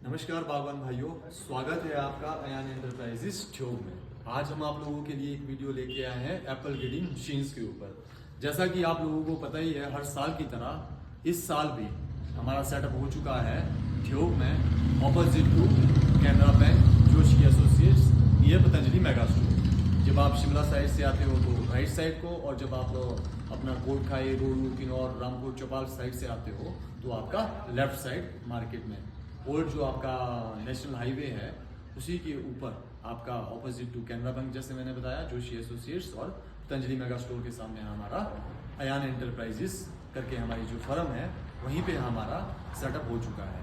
नमस्कार बागवान भाइयों, स्वागत है आपका अयान एंटरप्राइजेस ट्यूब में। आज हम आप लोगों के लिए एक वीडियो लेके आए हैं एप्पल ग्रेडिंग मशीन्स के ऊपर। जैसा कि आप लोगों को पता ही है, हर साल की तरह इस साल भी हमारा सेटअप हो चुका है ट्यूब में opposite to Canara bank Joshi associates near Patanjali mega store. जब आप शिमला साइड से आते हो तो राइट साइड को, और जब आप अपना कोटखाई, रोडू, किन्नौर, रामपुर, चौपाल साइड से आते हो तो आपका लेफ्ट साइड मार्केट में ओल्ड जो आपका नेशनल हाईवे है उसी के ऊपर आपका ऑपोजिट टू कैनरा बैंक, जैसे मैंने बताया, जोशी एसोसिएट्स और पतंजलि मेगा स्टोर के सामने हमारा अयान एंटरप्राइजेस करके हमारी जो फर्म है वहीं पे हमारा सेटअप हो चुका है।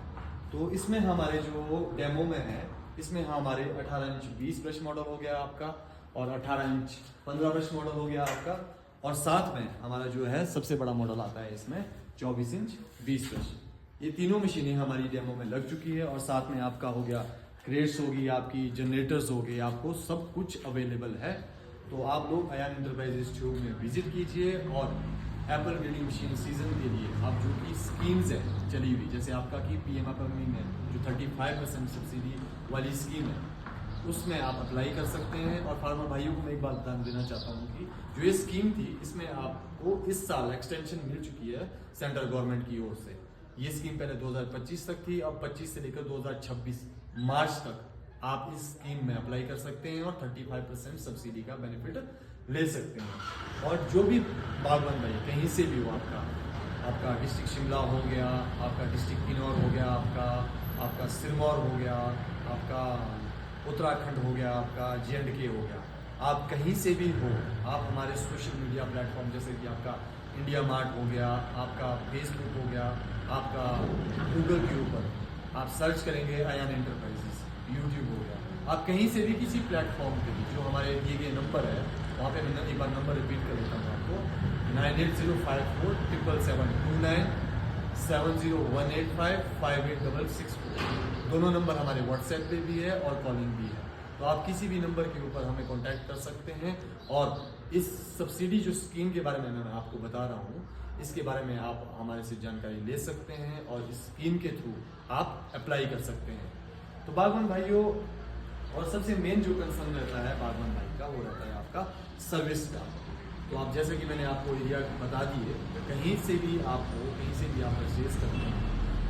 तो इसमें हमारे जो डेमो में है, इसमें हमारे 18 इंच 20 ब्रश मॉडल हो गया आपका, और 18 इंच 15 ब्रश मॉडल हो गया आपका, और साथ में हमारा जो है सबसे बड़ा मॉडल आता है इसमें 24 इंच 20 ब्रश। ये तीनों मशीनें हमारी डेमो में लग चुकी है, और साथ में आपका हो गया क्रेट्स होगी, आपकी जनरेटर्स होगी, आपको सब कुछ अवेलेबल है। तो आप लोग अयान एंटरप्राइजेस ट्यूब में विजिट कीजिए, और एप्पल ग्रेडिंग मशीन सीजन के लिए आप जो की स्कीम्स है चली हुई, जैसे आपका कि पीएमएफएमई में जो 35% सब्सिडी वाली स्कीम है उसमें आप अप्लाई कर सकते हैं। और फार्मर भाइयों को मैं एक बात ध्यान देना चाहता हूँ कि जो ये स्कीम थी इसमें आपको इस साल एक्सटेंशन मिल चुकी है सेंट्रल गवर्नमेंट की ओर से। ये स्कीम पहले 2025 तक थी, अब 25 से लेकर 2026 मार्च तक आप इस स्कीम में अप्लाई कर सकते हैं और 35% सब्सिडी का बेनिफिट ले सकते हैं। और जो भी बागवान भाई कहीं से भी हो, आपका डिस्ट्रिक्ट शिमला हो गया, आपका डिस्ट्रिक्ट किन्नौर हो गया, आपका सिरमौर हो गया, आपका उत्तराखंड हो गया, आपका J&K हो गया, आप कहीं से भी हो, आप हमारे सोशल मीडिया प्लेटफॉर्म जैसे कि आपका इंडिया मार्ट हो गया, आपका फेसबुक हो गया, आपका गूगल के ऊपर आप सर्च करेंगे अयान एंटरप्राइजेस, यूट्यूब हो गया, आप कहीं से भी किसी प्लेटफॉर्म पे भी जो हमारे दिए गए नंबर है वहाँ पे मैं एक बार नंबर रिपीट कर देता हूँ आपको, 9805477729 7018558664। दोनों नंबर हमारे व्हाट्सएप पे भी है और कॉलिंग भी है, तो आप किसी भी नंबर के ऊपर हमें कांटेक्ट कर सकते हैं। और इस सब्सिडी जो स्कीम के बारे में मैं आपको बता रहा हूँ, इसके बारे में आप हमारे से जानकारी ले सकते हैं और इस स्कीम के थ्रू आप अप्लाई कर सकते हैं। तो बागवान भाइयों, और सबसे मेन जो कंसर्न रहता है बागवान भाई का वो रहता है आपका सर्विस का। तो आप जैसे कि मैंने आपको एरिया बता दिए, कहीं से भी आप हो, कहीं से भी आप परचेज करते हैं,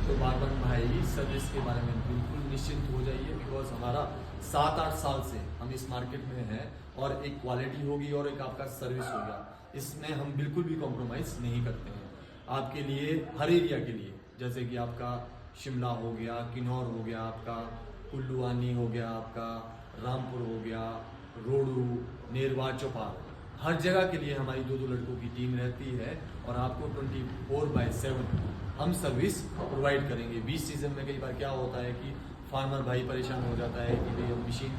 तो बागवान भाई सर्विस के बारे में बिल्कुल निश्चिंत हो जाइए, बिकॉज हमारा 7-8 साल से हम इस मार्केट में हैं, और एक क्वालिटी होगी और एक आपका सर्विस होगा, इसमें हम बिल्कुल भी कॉम्प्रोमाइज़ नहीं करते हैं। आपके लिए हर एरिया के लिए, जैसे कि आपका शिमला हो गया, किन्नौर हो गया, आपका कुल्लूआनी हो गया, आपका रामपुर हो गया, रोडू, नेरवा, चौपाल, हर जगह के लिए हमारी 2-2 लड़कों की टीम रहती है, और आपको 24/7 हम सर्विस प्रोवाइड करेंगे। 20 सीजन में कई बार क्या होता है कि फार्मर भाई परेशान हो जाता है कि भाई मशीन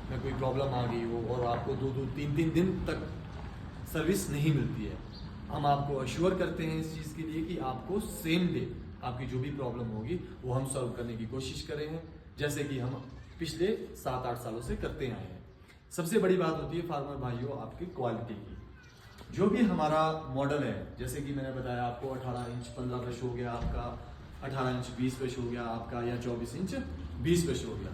में कोई प्रॉब्लम आ गई हो और आपको 2-2, 3-3 दिन तक सर्विस नहीं मिलती है। हम आपको अश्योर करते हैं इस चीज़ के लिए कि आपको सेम डे आपकी जो भी प्रॉब्लम होगी वो हम सॉल्व करने की कोशिश करेंगे, जैसे कि हम पिछले 7-8 सालों से करते आए हैं। सबसे बड़ी बात होती है फार्मर भाइयों आपकी क्वालिटी की। जो भी हमारा मॉडल है, जैसे कि मैंने बताया आपको 18 इंच 15 ब्रश हो गया आपका, 18 इंच 20 ब्रश हो गया आपका, या 24 इंच 20 ब्रश हो गया,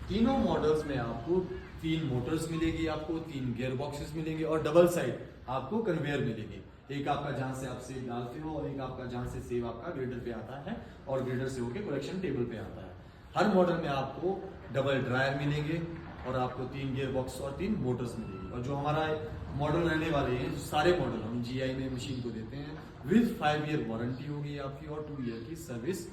तीनों मॉडल्स में आपको 3 मोटर्स मिलेगी, आपको 3 गियर बॉक्सेस मिलेंगे, और डबल साइड आपको कन्वेयर मिलेगी। एक आपका जहां से आप सेब डालते हो, और एक आपका जहां से सेब आपका ग्रेडर पे आता है और ग्रेडर से होकर कलेक्शन टेबल पे आता है। हर मॉडल में आपको डबल ड्रायर मिलेंगे, और आपको 3 गियर बॉक्स और 3 मोटर्स मिलेगी। और जो हमारा मॉडल रहने वाले हैं, सारे मॉडल हम GI में मशीन को देते हैं, विद 5 ईयर वारंटी होगी आपकी, और 2 ईयर की सर्विस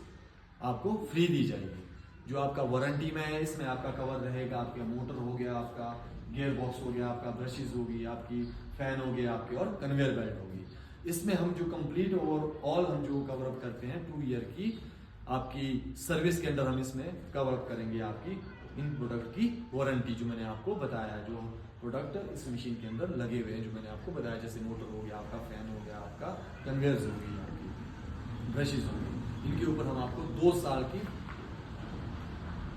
आपको फ्री दी जाएगी। जो आपका वारंटी में है, इसमें आपका कवर रहेगा, आपका मोटर हो गया, आपका गियर बॉक्स हो गया, आपका ब्रशेज होगी, आपकी फैन हो गया आपके, और कन्वेयर बेल्ट होगी। इसमें हम जो कंप्लीट और ऑल हम जो कवर अप करते हैं 2 ईयर की आपकी सर्विस के अंदर हम इसमें कवर अप करेंगे आपकी इन प्रोडक्ट की वारंटी, जो मैंने आपको बताया, जो प्रोडक्ट इस मशीन के अंदर लगे हुए हैं जो मैंने आपको बताया, जैसे मोटर हो गया, आपका फैन हो गया, आपका कन्वेयर्स होगी, आपकी ब्रशेज होगी, इनके ऊपर हम आपको 2 साल की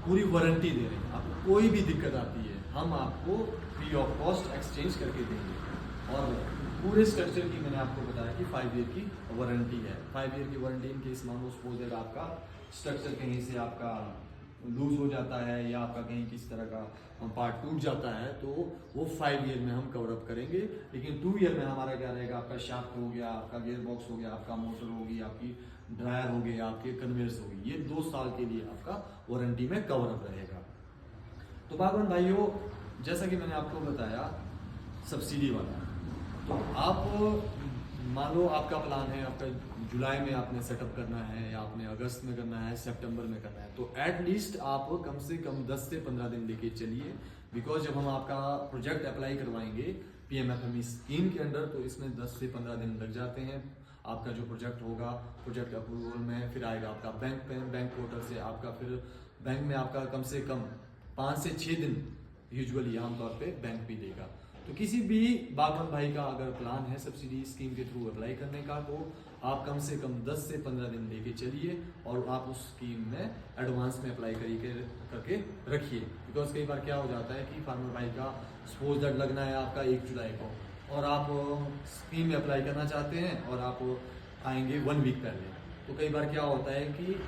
पूरी वारंटी दे रहे हैं। आपको कोई भी दिक्कत आती है हम आपको फ्री ऑफ कॉस्ट एक्सचेंज करके देंगे। और पूरे स्ट्रक्चर की मैंने आपको बताया कि 5 ईयर की वारंटी है। 5 ईयर की वारंटी इन केस मान लो सपोज आपका स्ट्रक्चर कहीं से आपका लूज हो जाता है या आपका कहीं किसी तरह का पार्ट टूट जाता है तो वो 5 ईयर में हम कवर अप करेंगे। लेकिन 2 ईयर में हमारा क्या रहेगा, आपका शाफ्ट हो गया, आपका गियर बॉक्स हो गया, आपका मोटर होगी, आपकी ड्रायर हो गया, आपके कन्वेयर्स होगी, ये 2 साल के लिए आपका वारंटी में कवर अप रहेगा। तो बागवान भाइयों, जैसा कि मैंने आपको बताया सब्सिडी वाला, तो आप मान लो आपका प्लान है, आपका जुलाई में आपने सेटअप करना है या आपने अगस्त में करना है, सितंबर में करना है, तो एटलीस्ट आप कम से कम 10 से 15 दिन लेके चलिए। बिकॉज जब हम आपका प्रोजेक्ट अप्लाई करवाएंगे PMFME स्कीम के अंडर, तो इसमें 10 से 15 दिन लग जाते हैं। आपका जो प्रोजेक्ट होगा, प्रोजेक्ट अप्रूवल में फिर आएगा आपका बैंक पोर्टल से, आपका फिर बैंक में आपका कम से कम 5 से 6 दिन यूजुअली आमतौर पे बैंक भी देगा। तो किसी भी बागवान भाई का अगर प्लान है सब्सिडी स्कीम के थ्रू अप्लाई करने का, तो आप कम से कम 10 से 15 दिन लेके चलिए और आप उस स्कीम में एडवांस में अप्लाई करके रखिए। बिकॉज कई बार क्या हो जाता है कि फार्मर भाई का सपोज दैट लगना है आपका 1 जुलाई को, और आप स्कीम में अप्लाई करना चाहते हैं और आप आएंगे 1 वीक पहले, तो कई बार क्या होता है कि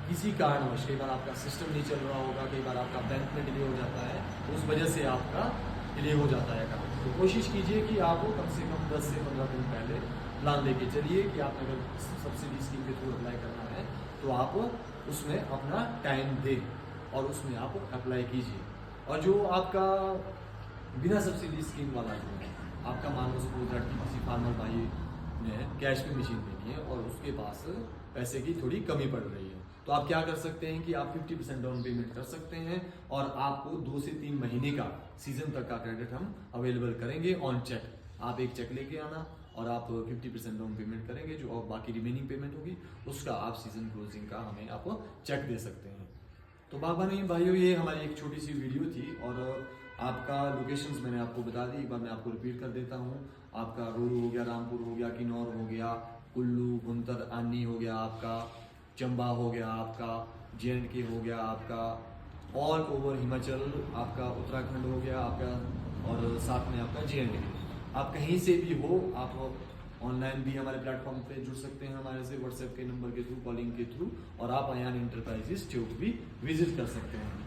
किसी कारणवश, कई बार आपका सिस्टम नहीं चल रहा होगा, कई बार आपका बैंक में डिले हो जाता है, उस वजह से आपका डिले हो जाता है काम। तो कोशिश कीजिए कि आप कम से कम 10 से 15 दिन पहले प्लान लेके चलिए कि आपने अगर सब्सिडी स्कीम के थ्रू अप्लाई करना है तो आप उसमें अपना टाइम दें और उसमें आप अप्लाई कीजिए। और जो आपका बिना सब्सिडी स्कीम वाला जो है, आपका मान लो सपोज दैट कि किसी फार्मर भाई ने कैश में मशीन लेनी है और उसके पास पैसे की थोड़ी कमी पड़ रही है, तो आप क्या कर सकते हैं कि आप 50% डाउन पेमेंट कर सकते हैं और आपको 2 से 3 महीने का सीजन तक का क्रेडिट हम अवेलेबल करेंगे ऑन चेक। आप एक चेक लेके आना और आप 50% डाउन पेमेंट करेंगे, जो और बाकी रिमेनिंग पेमेंट होगी उसका आप सीजन क्लोजिंग का हमें आप चेक दे सकते हैं। तो बागवानी भाइयों, ये हमारी एक छोटी सी वीडियो थी और आपका लोकेशंस मैंने आपको बता दी, एक बार मैं आपको रिपीट कर देता हूँ। आपका रोहू हो गया, रामपुर हो गया, किन्नौर हो गया, कुल्लू, भुंतर, आनी हो गया, आपका चंबा हो गया, आपका JNK हो गया, आपका ऑल ओवर हिमाचल, आपका उत्तराखंड हो गया आपका, और साथ में आपका JNK। आप कहीं से भी हो, आप ऑनलाइन भी हमारे प्लेटफॉर्म पे जुड़ सकते हैं हमारे से व्हाट्सएप के नंबर के थ्रू, कॉलिंग के थ्रू, और आप अयान इंटरप्राइजेस चौक भी विजिट कर सकते हैं।